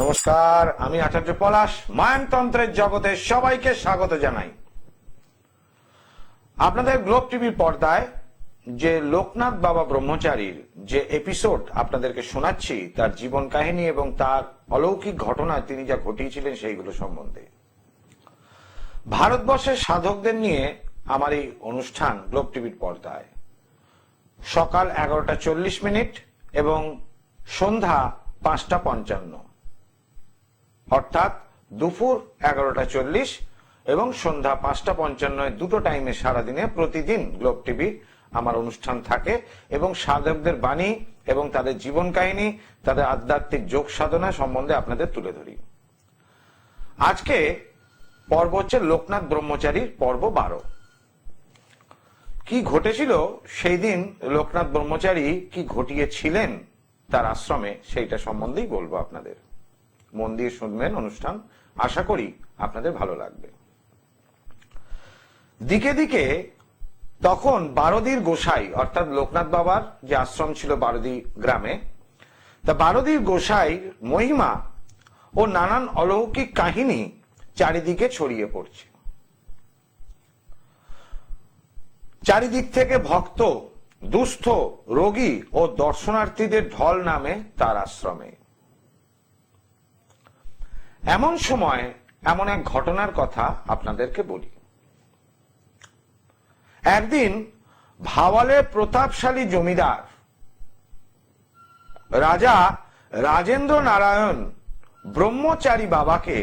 নমস্কার, আমি আচার্য পলাশ। মায়নতন্ত্রের জগতে সবাইকে স্বাগত জানাই। আপনাদের গ্লোব টিভির পর্দায় যে লোকনাথ বাবা ব্রহ্মচারীর যে এপিসোড আপনাদেরকে শোনাচ্ছি, তার জীবন কাহিনী এবং তার অলৌকিক ঘটনা তিনি যা ঘটিয়েছিলেন সেইগুলো সম্বন্ধে। ভারতবর্ষের সাধকদের নিয়ে আমার এই অনুষ্ঠান গ্লোব টিভির পর্দায় সকাল 11:40 এবং সন্ধ্যা 5:55, অর্থাৎ দুপুর 11:40 এবং সন্ধ্যা 5:55 দুটো টাইমে সারাদিনে প্রতিদিন গ্লোব টিভি আমার অনুষ্ঠান থাকে এবং সাধকদের বাণী এবং তাদের জীবন কাহিনী, তাদের আধ্যাত্মিক যোগ সাধনা সম্বন্ধে আপনাদের তুলে ধরি। আজকে পর্ব হচ্ছে লোকনাথ ব্রহ্মচারীর পর্ব 12। কি ঘটেছিল সেই দিন, লোকনাথ ব্রহ্মচারী কি ঘটিয়েছিলেন তার আশ্রমে, সেইটা সম্বন্ধেই বলবো আপনাদের। মন দিয়ে শুনবেন অনুষ্ঠান, আশা করি আপনাদের ভালো লাগবে। দিকে দিকে তখন বারোদির গোসাই, অর্থাৎ লোকনাথ বাবার যে আশ্রম ছিল বারোদি গ্রামে, তা বারোদির গোসাই মহিমা ও নানান অলৌকিক কাহিনী চারিদিকে ছড়িয়ে পড়ছে। চারিদিক থেকে ভক্ত, দুস্থ, রোগী ও দর্শনার্থীদের ঢল নামে তার আশ্রমে। এমন সময় এমন এক ঘটনার কথা আপনাদেরকে বলি। একদিন ভাওয়ালের প্রতাপশালী জমিদার রাজা রাজেন্দ্র নারায়ণ ব্রহ্মচারী বাবাকে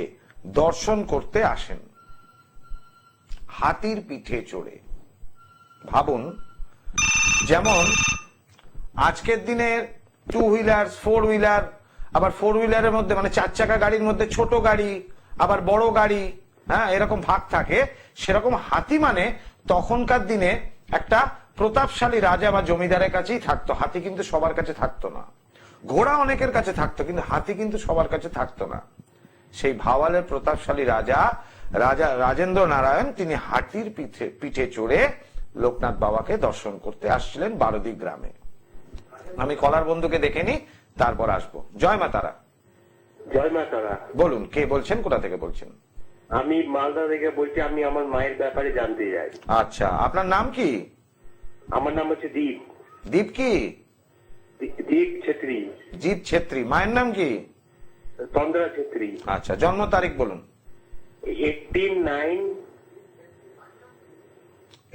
দর্শন করতে আসেন হাতির পিঠে চড়ে। ভাবুন, যেমন আজকের দিনের 2 হুইলার, 4 হুইলার, আবার 4 হুইলারের মধ্যে মানে 4 চাকা গাড়ির মধ্যে ছোট গাড়ি, আবার বড় গাড়ি, হ্যাঁ, এরকম ভাগ থাকে। সেরকম হাতি মানে তখনকার দিনে একটা প্রতাপশালী রাজা বা জমিদারের কাছেই থাকতো। হাতি কিন্তু সবার কাছে থাকতো না। ঘোড়া অনেকের কাছে থাকতো, কিন্তু হাতি কিন্তু সবার কাছে থাকতো না। সেই ভাওয়ালের প্রতাপশালী রাজা রাজেন্দ্র নারায়ণ, তিনি হাতির পিঠে চড়ে লোকনাথ বাবাকে দর্শন করতে আসছিলেন বারোদি গ্রামে। আমি কলার বন্ধুকে দেখে নি, তারপর আসবো। জয় মা তারা। জয় মা তারা। বলুন, কে বলছেন, কোথা থেকে বলছেন? আমি মালদা থেকে বলছি। আমি আমার মায়ের ব্যাপারে জানতে চাই। আচ্ছা, আপনার নাম কি? আমার নাম হচ্ছে দীপ। দীপ কি? দীপ ছেত্রী। জিৎ ছেত্রী। মায়ের নাম কি? তন্দ্রা ছেত্রী। আচ্ছা, জন্ম তারিখ বলুন।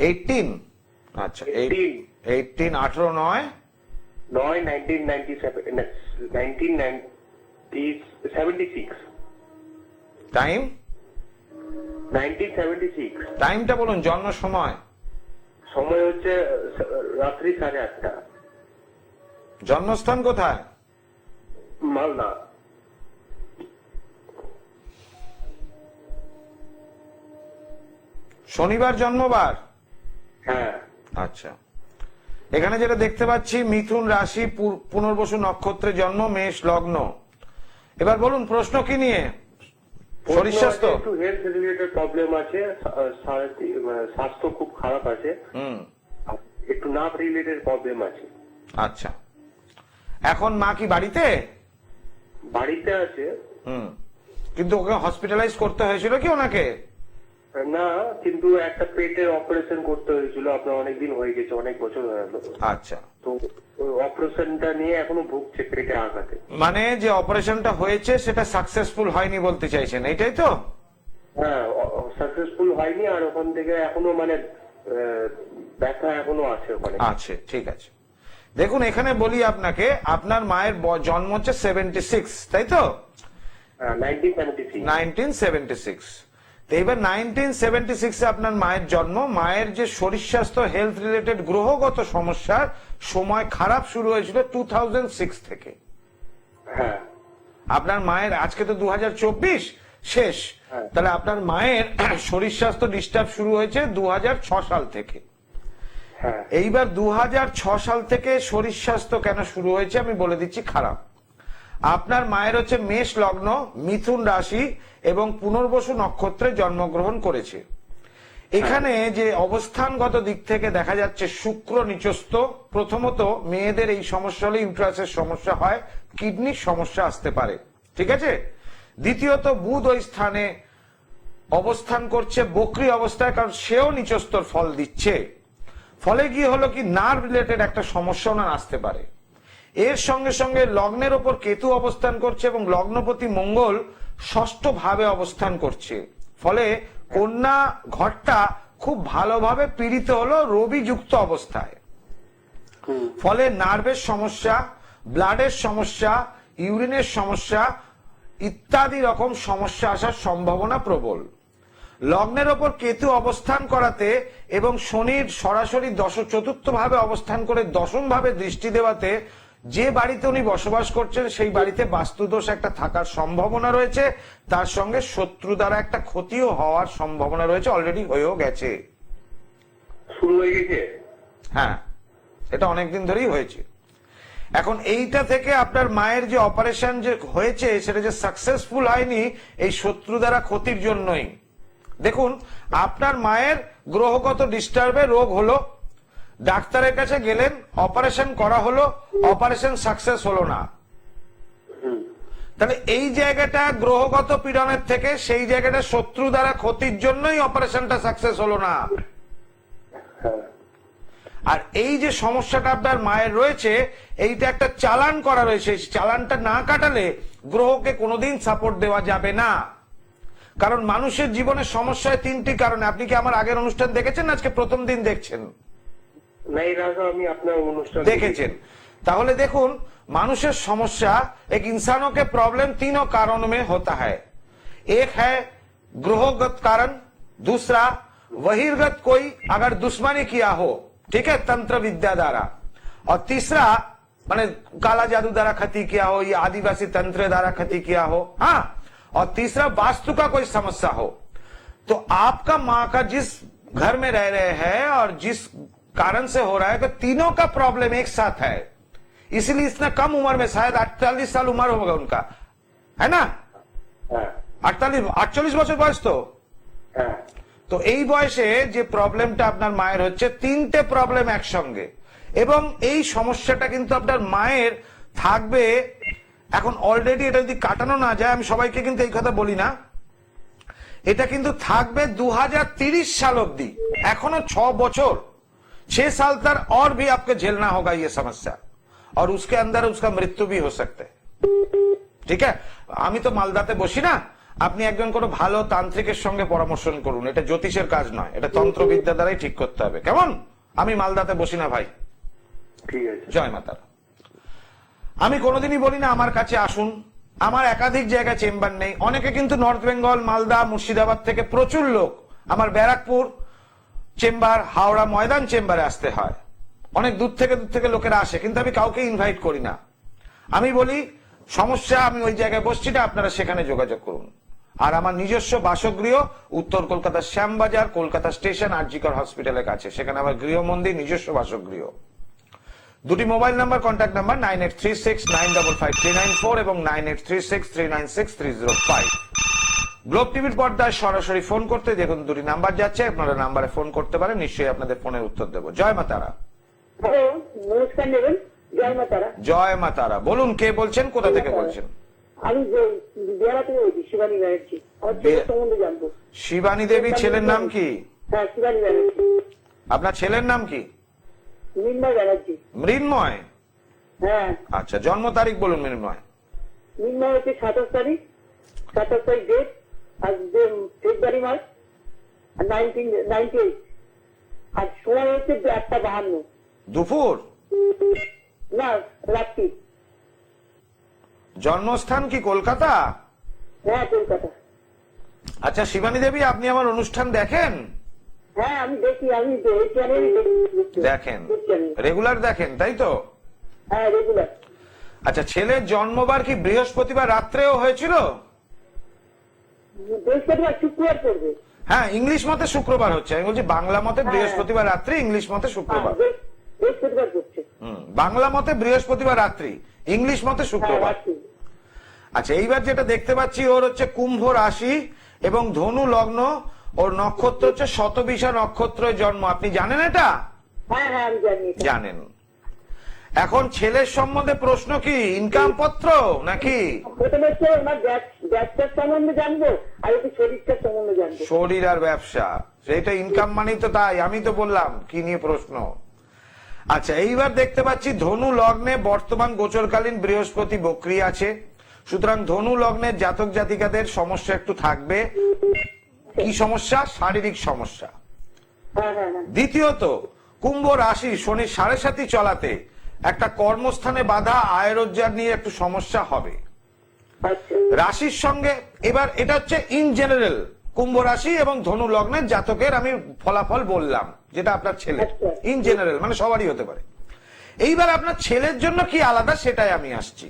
18 আচ্ছা, 18 18 1976। টাইম? 1976। টাইমটা বলুন, জন্ম সময়। সময় হচ্ছে রাত্রি 8:30। জন্মস্থান কোথায়? মালদা। শনিবার জন্মবার? হ্যাঁ। আচ্ছা, এখানে যেটা দেখতে পাচ্ছি, মিথুন রাশি, পুনর্বসু নক্ষত্রে জন্ম, মেষ লগ্ন। এবার বলুন, প্রশ্ন কি নিয়ে? শরীর স্বাস্থ্য? একটু হেলথ রিলেটেড প্রবলেম আছে, স্বাস্থ্য খুব খারাপ আছে, একটু নার্ভ রিলেটেড প্রবলেম আছে। আচ্ছা, এখন মা কি বাড়িতে? বাড়িতে আছে। কিন্তু ওকে হসপিটালাইজ করতে হয়েছিল কি ওনাকে? না, কিন্তু একটা পেটের অপারেশন করতে হয়েছিল। আপনার অনেকদিন হয়ে গেছে, অনেক বছর হয়ে গেল। আচ্ছা, তো অপারেশনটা নিয়ে এখনো ভুগছে পেটে আঘাতে। মানে যে অপারেশনটা হয়েছে সেটা সাকসেসফুল হয়নি বলতে চাইছেন, এইটাই তো? হ্যাঁ, সাকসেসফুল হয়নি। আর ওখান থেকে এখনো মানে ব্যথা এখনো আছে ওখানে। আছে, ঠিক আছে। দেখুন, এখানে বলি আপনাকে, আপনার মায়ের জন্ম হচ্ছে 76, তাই তো? 1976। তো এবার 1976 আপনার মায়ের জন্ম। মায়ের যে শরীর স্বাস্থ্য, হেলথ রিলেটেড গ্রহগত সমস্যার সময় খারাপ শুরু হয়েছিল 2006 থেকে। হ্যাঁ। আপনার মায়ের, আজকে তো 2024 শেষ, তাহলে আপনার মায়ের শরীর স্বাস্থ্য ডিস্টার্ব শুরু হয়েছে 2006 সাল থেকে। এইবার 2006 সাল থেকে শরীর স্বাস্থ্য কেন শুরু হয়েছে আমি বলে দিচ্ছি। খারাপ। আপনার মায়ের হচ্ছে মেষ লগ্ন, মিথুন রাশি এবং পুনর্বসু নক্ষত্রে জন্মগ্রহণ করেছে। এখানে যে অবস্থানগত দিক থেকে দেখা যাচ্ছে শুক্র নিচস্থ। প্রথমত মেয়েদের এই সমস্যা হলে ইউট্রাসের সমস্যা হয়, কিডনির সমস্যা আসতে পারে, ঠিক আছে। দ্বিতীয়ত বুধ ওই স্থানে অবস্থান করছে বক্রী অবস্থায়, কারণ সেও নিচস্তর ফল দিচ্ছে। ফলে কি হলো কি, নার্ভ রিলেটেড একটা সমস্যা ওনার আসতে পারে। এর সঙ্গে সঙ্গে লগ্নের ওপর কেতু অবস্থান করছে এবং লগ্নপতি মঙ্গল ষষ্ঠ ভাবে অবস্থান করছে। ফলে কন্যা ঘরটা খুব ভালোভাবে পীড়িত হলো রবি যুক্ত অবস্থায়। ফলে নার্ভের সমস্যা, ব্লাডের সমস্যা, ইউরিনের সমস্যা ইত্যাদি রকম সমস্যা আসার সম্ভাবনা প্রবল। লগ্নের ওপর কেতু অবস্থান করাতে এবং শনির সরাসরি চতুর্থ ভাবে অবস্থান করে দশম ভাবে দৃষ্টি দেওয়াতে যে বাড়িতে উনি বসবাস করছেন সেই বাড়িতে বাস্তুদোষ একটা থাকার সম্ভাবনা রয়েছে। তার সঙ্গে শত্রু দ্বারা একটা ক্ষতিও হওয়ার সম্ভাবনা রয়েছে, অলরেডি হয়েও গেছে। শুরু হয়ে গেছে? হ্যাঁ, এটা অনেকদিন ধরেই হয়েছে। এখন এইটা থেকে আপনার মায়ের যে অপারেশন যে হয়েছে সেটা যে সাকসেসফুল হয়নি এই শত্রু দ্বারা ক্ষতির জন্যই। দেখুন, আপনার মায়ের গ্রহগত ডিস্টার্বে রোগ হলো, ডাক্তারের কাছে গেলেন, অপারেশন করা হলো, অপারেশন সাকসেস হলো না। তাহলে এই জায়গাটা গ্রহগত পীড়নের থেকে সেই জায়গাটা শত্রু দ্বারা ক্ষতির জন্যই অপারেশনটা সাকসেস হলো না। আর এই যে সমস্যাটা আপনার মায়ের রয়েছে, এইটা একটা চালান করা রয়েছে। চালানটা না কাটালে গ্রহকে কোনোদিন সাপোর্ট দেওয়া যাবে না। কারণ মানুষের জীবনের সমস্যায় তিনটি কারণে। আপনি কি আমার আগের অনুষ্ঠান দেখেছেন, আজকে প্রথম দিন দেখছেন? না, এর আগে আমি আপনার অনুষ্ঠান দেখেছেন। তাহলে দেখুন, মানুষের সমস্যা एक इंसानों के प्रॉब्लम तीनों कारणों में होता है। एक है ग्रहगत कारण, दूसरा बहिर्गत कोई अगर दुश्मनी किया हो, ठीक है, तंत्र विद्या द्वारा, और तीसरा माने काला जादू द्वारा क्षति किया हो या आदिवासी तंत्र द्वारा क्षति किया हो, हाँ, और तीसरा वास्तु का कोई समस्या हो। तो आपका माँ का जिस घर में रह रहे हैं और जिस कारण से हो रहा है, तो तीनों का प्रॉब्लम एक साथ है। इसलिए इतना कम उम्र में, शायद 48 साल उम्र होगा उनका, है ना? 48 বছর বয়স তো। তো এই বয়সে যে প্রবলেমটা আপনার মায়ের হচ্ছে, তিনটে প্রবলেম একসঙ্গে, এবং এই সমস্যাটা কিন্তু আপনার মায়ের থাকবে। এখন অলরেডি এটা যদি কাটানো না যায়, আমি সবাইকে কিন্তু এই কথা বলি না, এটা কিন্তু থাকবে 2030 সাল অব্দি, এখনো 6 বছর, 6 साल तक और भी आपको झेलना होगा ये समस्या, और उसके अंदर उसका मृत्यु भी हो सकते है। ঠিক আছে, আমি তো মালদাতে বসি না, আপনি একজন কোনো ভালো তান্ত্রিকের সঙ্গে পরামর্শ করুন। এটা জ্যোতিষের কাজ নয়, এটা তন্ত্রবিদ্যা দ্বারাই ঠিক করতে হবে, কেমন? আমি মালদাতে বসি না ভাই। ঠিক আছে। জয় মাতা। আমি কোনোদিনই বলি না আমার কাছে আসুন, আমার একাধিক জায়গায় চেম্বার নেই। অনেকে কিন্তু নর্থ বেঙ্গল, মালদা, মুর্শিদাবাদ থেকে প্রচুর লোক আমার ব্যারাকপুর চেম্বার, হাওড়া ময়দান চেম্বারে আসতে হয়। অনেক দূর থেকে লোকেরা আসে, কিন্তু আমি কাউকে ইনভাইট করি না। আমি বলি সমস্যা, আমি ওই জায়গায় বসছি না, আপনারা সেখানে যোগাযোগ করুন। আর আমার নিজস্ব বাসগৃহ উত্তর কলকাতার শ্যামবাজার, কলকাতা স্টেশন, আরজিকর হসপিটালের কাছে, সেখানে আমার গৃহমন্দির, নিজস্ব বাসগৃহ। দুটি মোবাইল নাম্বার, কন্ট্যাক্ট নাম্বার 9836955394 এবং 9836396305। গ্লোব টিভির পর্দায় সরাসরি ফোন করতে দেখুন দুটি নাম্বার যাচ্ছে, আপনারা নাম্বারে ফোন করতে পারেন, নিশ্চয়ই আপনাদের ফোনের উত্তর দেবো। জয় মা তারা। হ্যালো, নমস্কার নেবেন। জয় মা তারা। জয় মা তারা। বলুন, কে বলছেন, কোথা থেকে বলছেন? আমি বিহারা থেকে বলছি, শিবানী ব্যানার্জি। আমার ছেলের সম্বন্ধে জানবো। শিবানী দেবী, ছেলের নাম কি? হ্যাঁ, শিবানী ব্যানার্জি। আপনার ছেলের নাম কি? মৃন্ময় ব্যানার্জি। মৃন্ময়? হ্যাঁ। আচ্ছা, জন্ম তারিখ বলুন মৃন্ময়। মৃন্ময় হচ্ছে 27 তারিখ, 27 তারিখ ডেট, আর ফেব্রুয়ারি মাস 1998, আর সময় হচ্ছে 1:52 দুপুর না, রাত্রি। জন্মস্থান কি কলকাতা? হ্যাঁ, কলকাতা। আচ্ছা শিবানী দেবী, আপনি আমার অনুষ্ঠান দেখেন? হ্যাঁ, আমি দেখি, আমি এই চ্যানেলই দেখেন, রেগুলার দেখেন, তাই তো? হ্যাঁ, রেগুলার। আচ্ছা, ছেলের জন্মবার কি বৃহস্পতিবার রাত্রেও হয়েছিল? বৃহস্পতিবার শুক্রবার পড়বে। হ্যাঁ, ইংলিশ মতে শুক্রবার হচ্ছে, আমি বলছি বাংলা মতে বৃহস্পতিবার রাত্রি, ইংলিশ মতে শুক্রবার। বৃহস্পতিবার করছে। বাংলা মতে বৃহস্পতিবার রাত্রি, ইংলিশ মতে শুক্রবার। আচ্ছা, এইবার যেটা দেখতে পাচ্ছি, ওর হচ্ছে কুম্ভ রাশি এবং ধনু লগ্ন, ওর নক্ষত্র হচ্ছে শতবিশা নক্ষত্রের জন্ম। আপনি জানেন এটা? হ্যাঁ হ্যাঁ, আমি জানি। জানেন। এখন ছেলের সম্বন্ধে প্রশ্ন কি ইনকাম পত্র নাকি? প্রথমে হচ্ছে ওনার ব্যবসার সম্বন্ধে জানবো, আর একটু শরীরটার সম্বন্ধে জানবো। শরীর আর ব্যবসা, সেটা ইনকাম মানেই তো তাই, আমি তো বললাম কি নিয়ে প্রশ্ন। আচ্ছা, এইবার দেখতে পাচ্ছি ধনু লগ্নে বর্তমান গোচরকালীন বৃহস্পতি বক্রী আছে, সুতরাং ধনু লগ্নের জাতক জাতিকাদের সমস্যা একটু থাকবে। কি সমস্যা? শারীরিক সমস্যা। হ্যাঁ হ্যাঁ হ্যাঁ। দ্বিতীয়ত, কুম্ভ রাশি শনি 7.5 চলাতে একটা কর্মস্থানে বাধা, আয় রোজগার নিয়ে একটু সমস্যা হবে। আচ্ছা রাশির সঙ্গে এবার এটা হচ্ছে ইন জেনারেল কুম্ভ রাশি এবং ধনু লগ্নের জাতকের আমি ফলাফল বললাম, যেটা আপনার ছেলে ইন জেনারেল মানে সবারই হতে পারে। এইবার আপনার ছেলের জন্য কি আলাদা সেটাই আমি আসছি।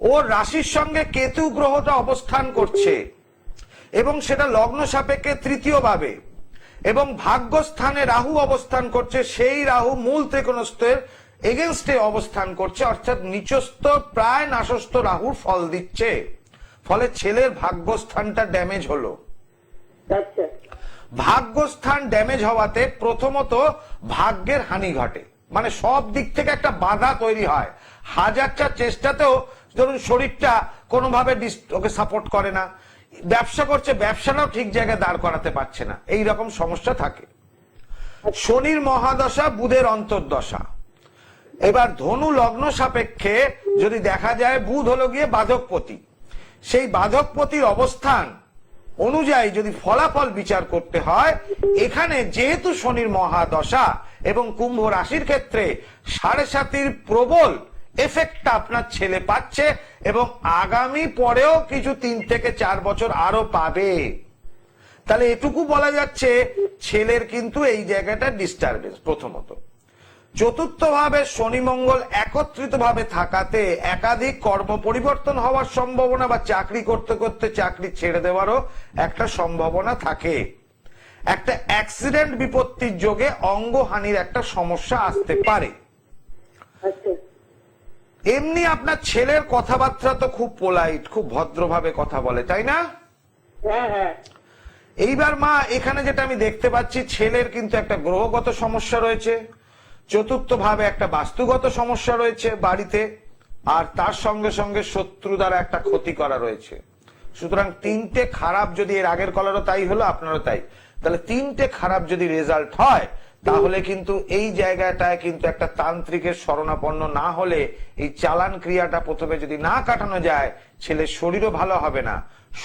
ওর রাশির সঙ্গে কেতু গ্রহটা অবস্থান করছে এবং সেটা লগ্ন সাপেক্ষে তৃতীয় ভাবে, এবং ভাগ্যস্থানে রাহু অবস্থান করছে। সেই রাহু মূল ত্রিকোণস্থের এগেনস্টে অবস্থান করছে, অর্থাৎ নিচস্থ প্রায় নাশস্থ রাহুর ফল দিচ্ছে। ফলে ছেলের ভাগ্যস্থানটা ড্যামেজ হলো। আচ্ছা ভাগ্যস্থান ড্যামেজ হওয়াতে প্রথমত ভাগ্যের হানি ঘটে, মানে সব দিক থেকে একটা বাধা তৈরি হয়। হাজারটা চেষ্টাতেও ধরুন শরীরটা কোনোভাবে ওকে সাপোর্ট করে না, ব্যবসা করছে ব্যবসাটাও ঠিক জায়গায় দাঁড় করাতে পারছে না, এই রকম সমস্যা থাকে। শনির মহাদশা, বুধের অন্তর্দশা। এবার ধনু লগ্ন সাপেক্ষে যদি দেখা যায় বুধ হলো গিয়ে বাধকপতি, সেই বাধকপতির অবস্থান অনুযায়ী যদি ফলাফল বিচার করতে হয়, এখানে যেহেতু শনির মহাদশা এবং কুম্ভ রাশির ক্ষেত্রে 7.5 প্রবল এফেক্টটা আপনার ছেলে পাচ্ছে এবং আগামী পরেও কিছু 3 থেকে 4 বছর আরো পাবে। তাহলে এটুকু বলা যাচ্ছে ছেলের কিন্তু এই জায়গাটা ডিস্টারবেন্স প্রথমত। চতুর্থ ভাবে শনি মঙ্গল একত্রিত ভাবে থাকাতে একাধিক কর্ম পরিবর্তন হওয়ার সম্ভাবনা বা চাকরি করতে করতে চাকরি ছেড়ে দেওয়ারও একটা সম্ভাবনা থাকে। একটা অ্যাক্সিডেন্ট বিপত্তির যোগে অঙ্গহানির একটা সমস্যা আসতে পারে। আচ্ছা এমনি আপনার ছেলের কথাবার্তা তো খুব পোলাইট, খুব ভদ্রভাবে কথা বলে, তাই না? হ্যাঁ হ্যাঁ। এইবার মা এখানে যেটা আমি দেখতে পাচ্ছি, ছেলের কিন্তু একটা গ্রহগত সমস্যা রয়েছে, চতুর্থ ভাবে একটা বাস্তুগত সমস্যা রয়েছে বাড়িতে, আর তার সঙ্গে সঙ্গে শত্রু দ্বারা একটা ক্ষতি করা রয়েছে। সুতরাং 3টে খারাপ, যদি এর আগের কলারও তাই হলো আপনারও তাই, তাহলে 3টে খারাপ যদি রেজাল্ট হয়, তাহলে কিন্তু এই জায়গাটায় কিন্তু একটা তান্ত্রিকের শরণাপন্ন না হলে এই চালান ক্রিয়াটা প্রথমে যদি না কাটানো যায়, ছেলের শরীরও ভালো হবে না।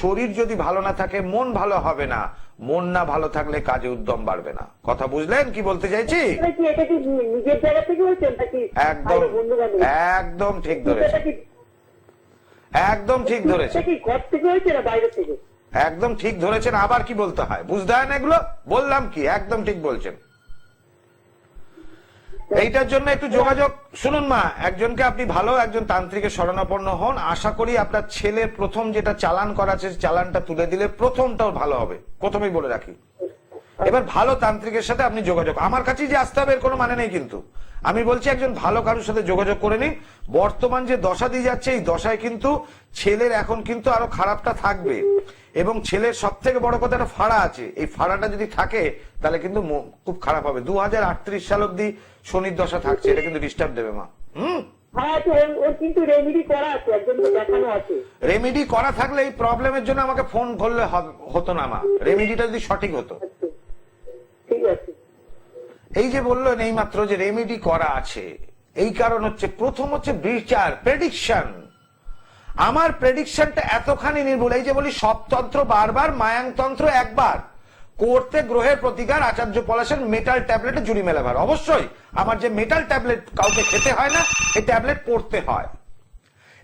শরীর যদি ভালো না থাকে মন ভালো হবে না, মন না ভালো থাকলে কাজে উদ্যম বাড়বে না। কথা বুঝলেন কি বলতে চাইছি? এটা কি নিজের জায়গা থেকে বলছেন নাকি একদম একদম ঠিক ধরেছে, একদম ঠিক ধরেছে, ঘর থেকে হয়েছে না বাইরে থেকে? একদম ঠিক ধরেছেন। আবার কি বলতে হয় বুঝতে হয় না এগুলো? বললাম কি, একদম ঠিক বলছেন। এইটার জন্য একটু যোগাযোগ শুনুন মা, একজনকে আপনি ভালো একজন তান্ত্রিকের শরণাপন্ন হন। আশা করি আপনার ছেলের প্রথম যেটা চালান করা আছে চালানটা তুলে দিলে প্রথমটাও ভালো হবে, প্রথমেই বলে রাখি। এবার ভালো তান্ত্রিকের সাথে আপনি যোগাযোগ, আমার কাছে যে আসতে হবে এর কোনো মানে নেই, কিন্তু আমি বলছি একজন ভালো কারোর সাথে যোগাযোগ করে নিন। বর্তমান যে দশা দিয়ে যাচ্ছে এই দশায় কিন্তু ছেলের এখন কিন্তু আরো খারাপটা থাকবে, এবং ছেলের সব থেকে বড় কথা একটা ফাড়া আছে, এই ফাড়াটা যদি থাকে তাহলে কিন্তু খুব খারাপ হবে। 2038 সাল অব্দি শনির দশা থাকছে, এটা কিন্তু ডিস্টার্ব দেবে মা। হ্যাঁ ওর কিন্তু রেমেডি করা আছে, একজনকে দেখানো আছে। রেমেডি করা থাকলে এই প্রবলেমের জন্য আমাকে ফোন করলে হতো না মা, রেমেডিটা যদি সঠিক হতো। ঠিক আছে। এই যে বললেন এই মাত্র যে রেমেডি করা আছে, এই কারণ হচ্ছে প্রথম হচ্ছে বিচার, প্রেডিকশন। আমার প্রেডিকশনটা এতখানি নির্ভুল, এই যে বলি সবতন্ত্র বারবার, মায়াংতন্ত্র একবার করতে গ্রহের প্রতিকার। আচার্য পলাশের মেটাল ট্যাবলেটে জুড়ি মেলাবার, অবশ্যই আমার যে মেটাল ট্যাবলেট কাউকে খেতে হয় না, এই ট্যাবলেট পড়তে হয়,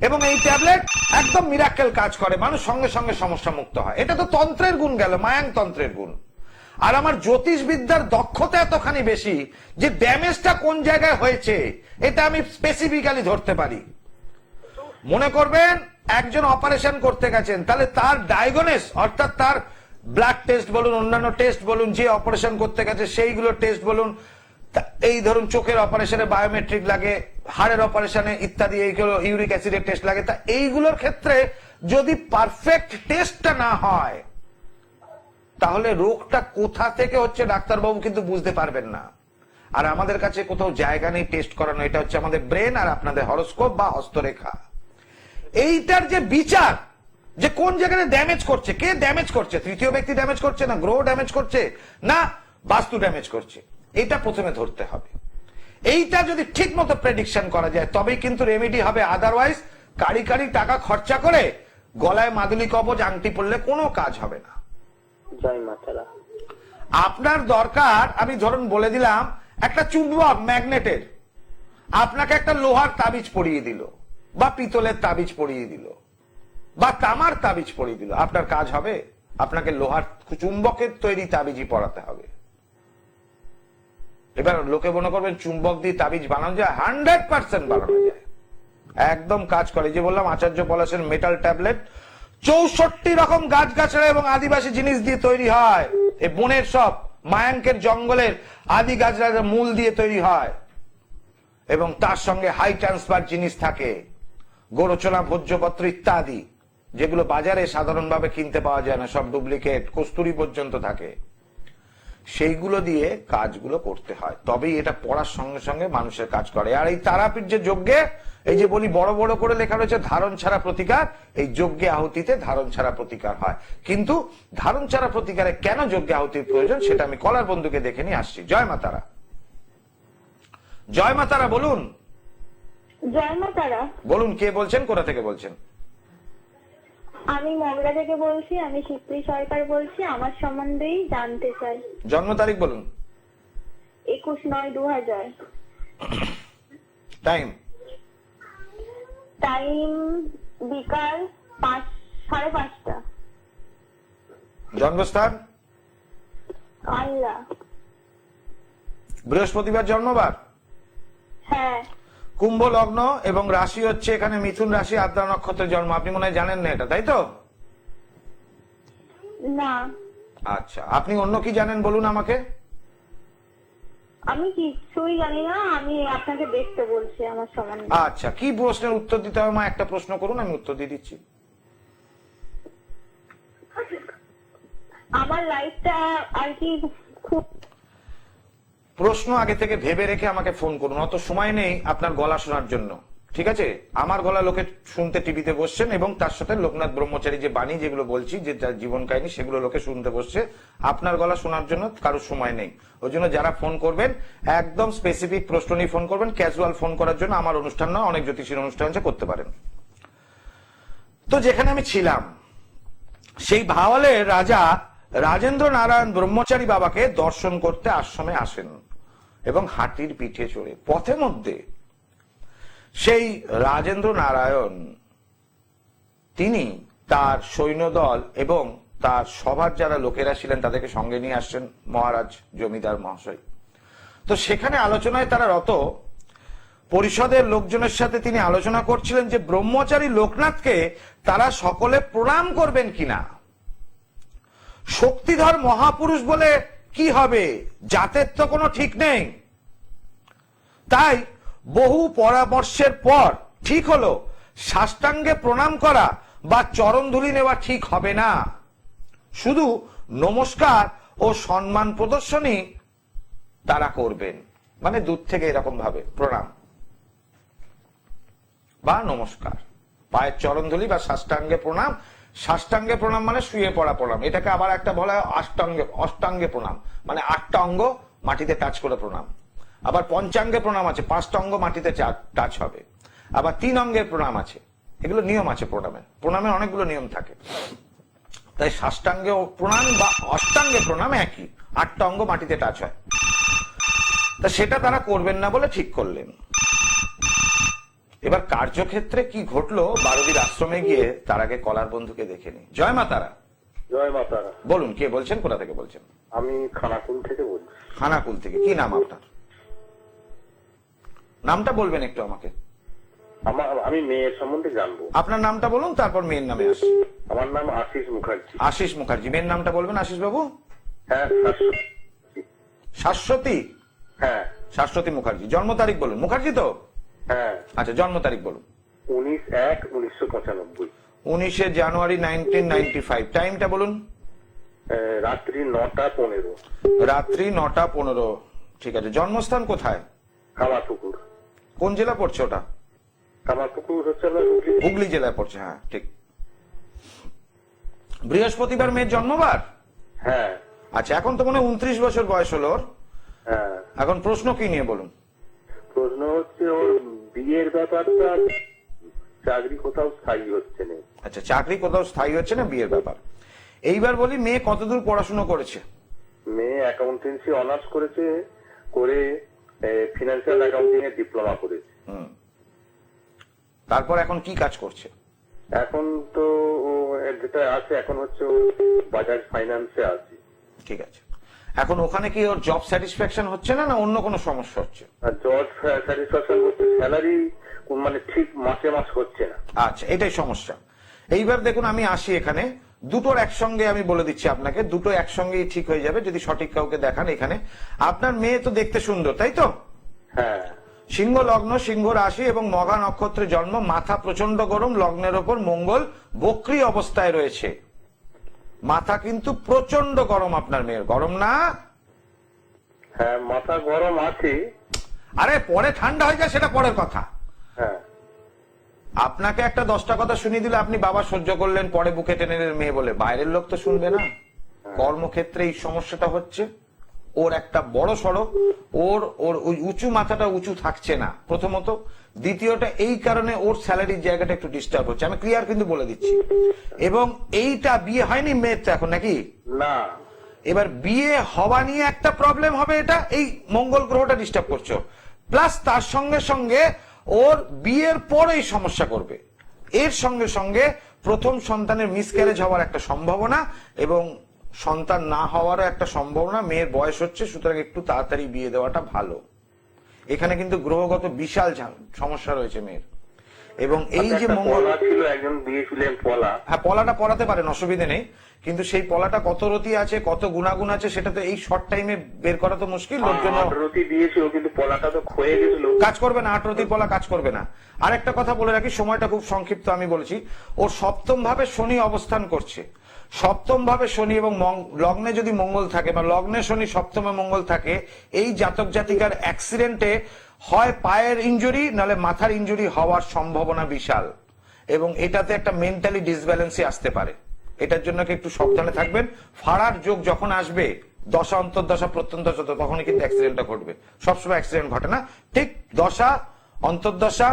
এবং এই ট্যাবলেট একদম মিরাক্কেল কাজ করে, মানুষ সঙ্গে সঙ্গে সমস্যা মুক্ত হয়। এটা তো তন্ত্রের গুণ গেল, মায়াংতন্ত্রের গুণ। আর আমার জ্যোতিষবিদ্যার দক্ষতা এতখানি বেশি যে ড্যামেজটা কোন জায়গায় হয়েছে এটা আমি স্পেসিফিক্যালি ধরতে পারি। মনে করবেন একজন অপারেশন করতে গেছেন, তাহলে তার ডায়াগনোস অর্থাৎ তার ব্লাড টেস্ট বলুন, অন্যান্য টেস্ট বলুন, যে অপারেশন করতে গেছে সেইগুলো টেস্ট বলুন, এই ধরুন চোখের অপারেশনে বায়োমেট্রিক লাগে, হাড়ের অপারেশনে ইত্যাদি এইগুলো ইউরিক অ্যাসিডের টেস্ট লাগে, তা এইগুলোর ক্ষেত্রে যদি পারফেক্ট টেস্টটা না হয় তাহলে রোগটা কোথা থেকে হচ্ছে ডাক্তারবাবু কিন্তু বুঝতে পারবেন না। আর আমাদের কাছে কোথাও জায়গা নেই টেস্ট করানো, এটা হচ্ছে আমাদের ব্রেন আর আপনাদের হরোস্কোপ বা হস্তরেখা। এইটার যে বিচার যে কোন জায়গায় ড্যামেজ করছে, কে ড্যামেজ করছে, তৃতীয় ব্যক্তি ড্যামেজ করছে না গ্রহ ড্যামেজ করছে না বাস্তু ড্যামেজ করছে, এটা প্রথমে ধরতে হবে। এইটা যদি ঠিক মতো প্রেডিকশন করা যায় তবেই কিন্তু রেমেডি হবে, আদারওয়াইজ কারি কারি টাকা খরচা করে গলায় মাদুলি কবচ আংটি পড়লে কোনো কাজ হবে না। জয় মা তারা। আপনার দরকার, আমি ধরুন বলে দিলাম, একটা চুম্বক ম্যাগনেটের আপনাকে একটা লোহার তাবিজ পরিয়ে দিল বা পিতলের তাবিজ পরিয়ে দিল বা তামার তাবিজ পরিয়ে দিল, আপনার কাজ হবে? আপনাকে লোহার চুম্বকের তৈরি তাবিজই পড়াতে হবে। এবার লোকে মনে করবেন চুম্বক দিয়ে তাবিজ বানানো যায়, 100% বানানো যায়, একদম কাজ করে। যে বললাম আচার্য পলাশের মেটাল ট্যাবলেট 64 রকম গাছগাছড়া এবং আদিবাসী জিনিস দিয়ে তৈরি হয়। এই বনের সব মায়াঙ্কের জঙ্গলের আদি গাছগাছড়ার মূল দিয়ে তৈরি হয় এবং তার সঙ্গে হাই ট্রান্সফার জিনিস থাকে, গোরচনা ভোজ্যপত্র ইত্যাদি, যেগুলো বাজারে সাধারণভাবে কিনতে পাওয়া যায় না, সব ডুপ্লিকেট, কস্তুরি পর্যন্ত থাকে। সেইগুলো দিয়ে কাজগুলো করতে হয়, তবেই এটা পড়ার সঙ্গে সঙ্গে মানুষের কাজ করে। আর এই তারাপীঠ যে যজ্ঞে, এই যে বলি বড় বড় করে লেখা রয়েছে ধারণ ছাড়া প্রতিকার, এই যজ্ঞে আহুতিতে ধারণ ছাড়া প্রতিকার হয়। কিন্তু ধারণ ছাড়া প্রতিকারে কেন যজ্ঞে আহুতির প্রয়োজন সেটা আমি কলার বন্ধুকে দেখে নিয়ে আসছি। জয় মা তারা। জয় মা তারা, বলুন। জয় মা তারা। বলুন, কে বলছেন, কোথা থেকে বলছেন? আমি মগরা থেকে বলছি, আমি শিপ্রি সরকার বলছি। আমার সম্বন্ধেই জানতে চাই। জন্ম তারিখ বলুন। 21/9/2000। টাইম? টাইম বিকাল 5:30। জন্মস্থান? আল্লাহ। বৃহস্পতিবার জন্মবার? হ্যাঁ। কুম্ভ লগ্ন এবং রাশি হচ্ছে এখানে মিথুন রাশি, আদ্রা নক্ষত্রের জন্ম। আপনি মনে হয় জানেন না এটা, তাই তো? না। আচ্ছা, আপনি অন্য কি জানেন বলুন আমাকে। আমি কিছুই জানি না, আমি আপনাকে দেখতে বলছি আমার সম্বন্ধে। আচ্ছা, কি প্রশ্নের উত্তর দিতে হবে মা? একটা প্রশ্ন করুন, আমি উত্তর দিয়ে দিচ্ছি। আমার লাইফটা আর কি খুব। প্রশ্ন আগে থেকে ভেবে রেখে আমাকে ফোন করুন, অত সময় নেই আপনার গলা শোনার জন্য, ঠিক আছে? আমার গলা লোকে শুনতে টিভিতে বসছেন এবং তার সাথে লোকনাথ ব্রহ্মচারী যে বাণী যেগুলো বলছি, যে যার জীবন কাহিনী, সেগুলো লোকে শুনতে বসছে। আপনার গলা শোনার জন্য কারোর সময় নেই। ওই জন্য যারা ফোন করবেন একদম স্পেসিফিক প্রশ্ন নিয়ে ফোন করবেন। ক্যাজুয়াল ফোন করার জন্য আমার অনুষ্ঠান নয়, অনেক জ্যোতিষীর অনুষ্ঠান আছে, করতে পারেন। তো যেখানে আমি ছিলাম, সেই ভাওয়ালের রাজা রাজেন্দ্র নারায়ণ ব্রহ্মচারী বাবাকে দর্শন করতে আশ্রমে আসেন এবং হাতির পিঠে চড়ে। পথে মধ্যে সেই রাজেন্দ্র নারায়ণ তিনি তার সৈন্যদল এবং তার সভার যারা লোকেরা ছিলেন তাদেরকে সঙ্গে নিয়ে আসছেন, মহারাজ জমিদার মহাশয়। তো সেখানে আলোচনায় তারা রত। পরিষদের লোকজনের সাথে তিনি আলোচনা করছিলেন যে ব্রহ্মচারী লোকনাথকে তারা সকলে প্রণাম করবেন কিনা। শক্তিধর মহাপুরুষ বলে কি হবে, জাতের তো কোনো ঠিক নেই। তাই বহু পরামর্শের পর ঠিক হলো সাষ্টাঙ্গে প্রণাম করা বা চরণধুলি নেওয়া ঠিক হবে না, শুধু নমস্কার ও সম্মান প্রদর্শনী তারা করবেন। মানে দূর থেকে এরকম ভাবে প্রণাম বা নমস্কার, পায়ের চরণধুলি বা সাষ্টাঙ্গে প্রণাম। সাষ্টাঙ্গে প্রণাম মানে শুয়ে পড়া প্রণাম, এটাকে আবার একটা বলা হয় অষ্টাঙ্গে প্রণাম, মানে 8টা অঙ্গ মাটিতে টাচ করে প্রণাম। আবার পঞ্চাঙ্গে প্রণাম আছে, 5টা অঙ্গ মাটিতে টাচ হবে। আবার 3 অঙ্গের প্রণাম আছে, এগুলো নিয়ম আছে প্রণামের অনেকগুলো নিয়ম থাকে। তাই সাষ্টাঙ্গে প্রণাম বা অষ্টাঙ্গে প্রণাম একই, 8টা অঙ্গ মাটিতে টাচ হয়। তা সেটা তারা করবেন না বলে ঠিক করলেন। এবার কার্যক্ষেত্রে কি ঘটলো বারবির আশ্রমে গিয়ে তার আগে কলার বন্ধুকে দেখে নি। জয় মা তারা। জয় মা তারা। বলুন, কে বলছেন, কোথা থেকে বলছেন? আমি খানাকুল থেকে বলছি। খানাকুল থেকে। কি নাম আপনার? নামটা বলবেন একটু আমাকে। আমি মেয়ের সম্বন্ধে জানবো। আপনার নামটা বলুন, তারপর মেয়ের নামে আসি। আমার নাম আশিস মুখার্জি। আশিস মুখার্জি। মেয়ের নামটা বলবেন আশিস বাবু। হ্যাঁ, শাশ্বতী। হ্যাঁ, শাশ্বতী মুখার্জি। জন্ম তারিখ বলুন। মুখার্জি তো? হ্যাঁ। আচ্ছা, জন্ম তারিখ বলুন। 19/1/1995। 19শে জানুয়ারি 1995। টাইমটা বলুন। রাত্রি 9টা 15। রাত্রি 9টা 15। ঠিক আছে, জন্মস্থান কোথায়? কামারপুকুর। কোন জেলা পড়ছে ওটা? কামারপুকুর হচ্ছে আপনার হুগলি। হুগলি জেলায় পড়ছে, হ্যাঁ ঠিক। বৃহস্পতিবার মেয়ের জন্মবার? হ্যাঁ আচ্ছা, এখন তো মনে হয় 29 বছর বয়স হলো ওর। হ্যাঁ। এখন প্রশ্ন কি নিয়ে বলুন? প্রশ্ন হচ্ছে ওর বিয়ের ব্যাপারটা, চাকরি কোথাও স্থায়ী হচ্ছে না। আচ্ছা, চাকরি কোথাও স্থায়ী হচ্ছে না, বিয়ের ব্যাপার। এইবার বলি, মেয়ে কতদূর পড়াশোনা করেছে? মেয়ে অ্যাকাউন্টেন্সি অনার্স করেছে, করে ফিনান্সিয়াল অ্যাকাউন্টিং এর ডিপ্লোমা করেছে। তারপর এখন কি কাজ করছে? এখন তো ও যেটা আছে এখন হচ্ছে ও বাজাজ ফাইন্যান্সে আছে। ঠিক আছে, এখন ওখানে কি ওর জব স্যাটিসফ্যাকশন হচ্ছে না, না অন্য কোনো সমস্যা হচ্ছে? আর জব স্যাটিসফ্যাকশন করছে, স্যালারি মানে ঠিক মাসে মাস হচ্ছে না। আচ্ছা, এটাই সমস্যা। এইবার দেখুন, আমি আসি এখানে, দুটোর একসঙ্গে আমি বলে দিচ্ছি আপনাকে, দুটো একসঙ্গেই ঠিক হয়ে যাবে যদি সঠিক কাউকে দেখান। এখানে আপনার মেয়ে তো দেখতে সুন্দর, তাই তো? হ্যাঁ। সিংহ লগ্ন, সিংহ রাশি এবং মঘা নক্ষত্রে জন্ম, মাথা প্রচন্ড গরম, লগ্নের ওপর মঙ্গল বক্রী অবস্থায় রয়েছে। মাথা কিন্তু প্রচন্ড গরম আপনার মেয়ের, গরম না? হ্যাঁ মাথা গরম আছে। আরে পরে ঠান্ডা হয়ে যায়, সেটা পরের কথা। হ্যাঁ। আপনাকে একটা 10টা কথা শুনিয়ে দিলে আপনি বাবা সহ্য করলেন, পরে বুকে টেনে নিলেন মেয়ে বলে, বাইরের লোক তো শুনবে না। কর্মক্ষেত্রে এই সমস্যাটা হচ্ছে, ওর একটা বড় সড়ো, ওর ওই উঁচু মাথাটা উঁচু থাকছে না প্রথমত। দ্বিতীয়টা, এই কারণে ওর স্যালারির জায়গাটা একটু ডিস্টার্ব হচ্ছে, আমি ক্লিয়ার কিন্তু বলে দিচ্ছি। এবং এইটা বিয়ে হয়নি মেয়ের তো এখন, নাকি? না। এবার বিয়ে হওয়া নিয়ে একটা প্রবলেম হবে, এটা এই মঙ্গল গ্রহটা ডিস্টার্ব করছে। প্লাস তার সঙ্গে সঙ্গে ওর বিয়ের পর এই সমস্যা করবে। এর সঙ্গে সঙ্গে প্রথম সন্তানের মিসক্যারেজ হওয়ার একটা সম্ভাবনা এবং সন্তান না হওয়ারও একটা সম্ভাবনা। মেয়ের বয়স হচ্ছে, সুতরাং একটু তাড়াতাড়ি বিয়ে দেওয়াটা ভালো। এখানে কিন্তু গ্রহগত বিশাল সমস্যা রয়েছে মেয়ের। এবং এই যে মঙ্গল ছিল, একজন দিয়েছিলেন পলা। হ্যাঁ, পলাটা পড়াতে পারেন, অসুবিধে নেই, কিন্তু সেই পলাটা কত রতি আছে, কত গুণাগুণ আছে, সেটা তো এই শর্ট টাইমে বের করা তো মুশকিল। লোকজন রতি দিয়েছিল কিন্তু পলাটা তো ক্ষয়ে গেছিল। কাজ করবে না, 8 রতির পলা কাজ করবে না। আরেকটা কথা বলে রাখি, সময়টা খুব সংক্ষিপ্ত আমি বলছি। ওর সপ্তম ভাবে শনি অবস্থান করছে। সপ্তম ভাবে শনি এবং লগ্নে যদি মঙ্গল থাকে, বা লগ্নে শনি সপ্তমে মঙ্গল থাকে, এই জাতক জাতিকার অ্যাক্সিডেন্টে হয় পায়ের ইনজুরি নাহলে মাথার ইনজুরি হওয়ার সম্ভাবনা বিশাল। এবং এটাতে একটা মেন্টালি ডিসব্যালেন্সই আসতে পারে। এটার জন্য একটু সাবধানে থাকবেন। ফাড়ার যোগ যখন আসবে, দশা অন্তর্দশা প্রত্যন্তদশা, তখনই কিন্তু অ্যাক্সিডেন্টটা ঘটবে। সবসময় অ্যাক্সিডেন্ট ঘটে না, ঠিক দশা অন্তর্দশা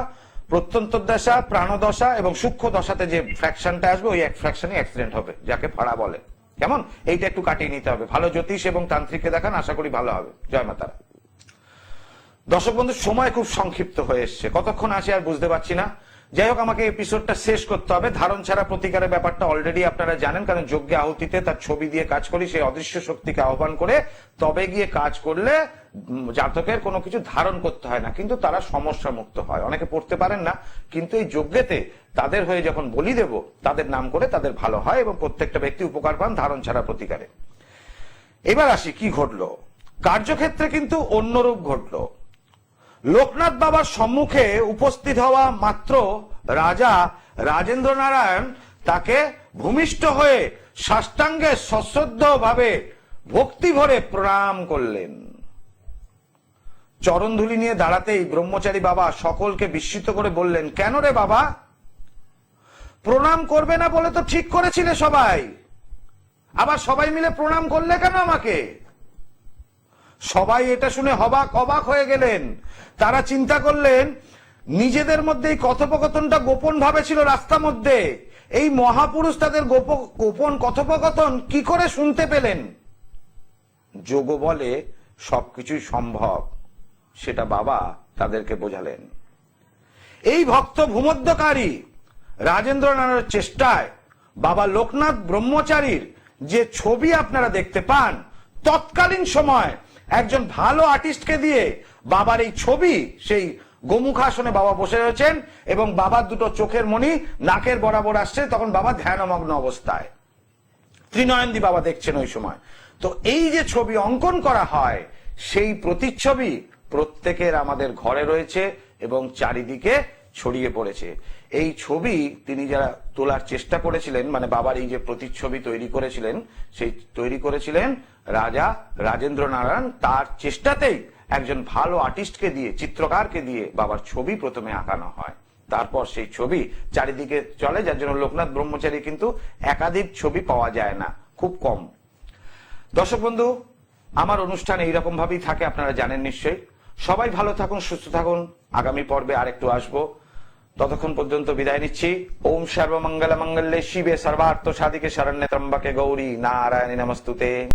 প্রত্যন্তদশা প্রাণদশা এবং সূক্ষ্ম দশাতে যে ফ্র্যাকশনটা আসবে, ওই এক ফ্র্যাকশনে অ্যাক্সিডেন্ট হবে, যাকে ফাড়া বলে। কেমন? এইটা একটু কাটিয়ে নিতে হবে। ভালো জ্যোতিষ এবং তান্ত্রিককে দেখান, আশা করি ভালো হবে। জয় মাতা। দর্শক বন্ধু, সময় খুব সংক্ষিপ্ত হয়ে এসছে, কতক্ষণ আছে আর বুঝতে পারছি না। যাই হোক, আমাকে এপিসোডটা শেষ করতে হবে। ধারণ ছাড়া প্রতিকারের ব্যাপারটা অলরেডি আপনারা জানেন, কারণ যজ্ঞে আহুতিতে তার ছবি দিয়ে কাজ করি, সেই অদৃশ্য শক্তিকে আহ্বান করে তবে গিয়ে কাজ করলে জাতকের কোনো কিছু ধারণ করতে হয় না, কিন্তু তারা সমস্যা মুক্ত হয়। অনেকে পড়তে পারেন না, কিন্তু এই যজ্ঞেতে তাদের হয়ে যখন বলি দেব, তাদের নাম করে তাদের ভালো হয় এবং প্রত্যেকটা ব্যক্তি উপকার পান ধারণ ছাড়া প্রতিকারে। এবার আসি কি ঘটলো। কার্যক্ষেত্রে কিন্তু অন্যরূপ ঘটলো। লোকনাথ বাবার সম্মুখে উপস্থিত হওয়া মাত্র রাজা রাজেন্দ্র নারায়ণ তাকে ভূমিষ্ঠ হয়ে সাষ্টাঙ্গে সশ্রদ্ধ ভাবে ভক্তি ভরে প্রণাম করলেন। চরণধুলি নিয়ে দাঁড়াতেই ব্রহ্মচারী বাবা সকলকে বিস্মিত করে বললেন, কেন রে বাবা, প্রণাম করবে না বলে তো ঠিক করেছিলে সবাই, আবার সবাই মিলে প্রণাম করলে কেন আমাকে? সবাই এটা শুনে অবাক হয়ে গেলেন। তারা চিন্তা করলেন, নিজেদের মধ্যে এই কথোপকথনটা গোপন ভাবে ছিল রাস্তার মধ্যে, এই মহাপুরুষ তাদের গোপন কথোপকথন কি করে শুনতে পেলেন? যোগ বলে সবকিছুই সম্ভব, সেটা বাবা তাদেরকে বোঝালেন। এই ভক্ত ভূমধ্যকারী রাজেন্দ্র নারায়ণের চেষ্টায় বাবা লোকনাথ ব্রহ্মচারীর যে ছবি আপনারা দেখতে পান, তৎকালীন সময় একজন ভালো আর্টিস্টকে দিয়ে বাবার এই ছবি সেই গোমুখাসনে বাবা বসে রয়েছেন এবং বাবার দুটো চোখের মণি নাকের বরাবর আসছে, তখন বাবা ধ্যানমগ্ন অবস্থায় ত্রিনয়নদী বাবা দেখছেন ওই সময়। তো এই যে ছবি অঙ্কন করা হয়, সেই প্রতিচ্ছবি প্রত্যেকের আমাদের ঘরে রয়েছে এবং চারিদিকে ছড়িয়ে পড়েছে। এই ছবি তিনি যারা তোলার চেষ্টা করেছিলেন, মানে বাবার এই যে প্রতিচ্ছবি তৈরি করেছিলেন, সেই তৈরি করেছিলেন রাজা রাজেন্দ্র নারায়ণ। তার চেষ্টাতেই একজন ভালো আর্টিস্টকে দিয়ে, চিত্রকারকে দিয়ে বাবার ছবি প্রথমে আঁকানো হয়, তারপর সেই ছবি চারিদিকে চলে, যার জন্য লোকনাথ ব্রহ্মচারী কিন্তু একাধিক ছবি পাওয়া যায় না, খুব কম। দর্শক বন্ধু, আমার অনুষ্ঠান এইরকম ভাবেই থাকে, আপনারা জানেন নিশ্চয়ই। সবাই ভালো থাকুন, সুস্থ থাকুন। আগামী পর্বে আরেকটু আসবো, ততক্ষণ পর্যন্ত বিদায় নিচ্ছি। ওম সর্বমঙ্গল মঙ্গলে শিবে সর্বার্থ সাধিকে শরণ্যে ত্রম্বকে গৌরী নারায়ণী নমস্তুতে।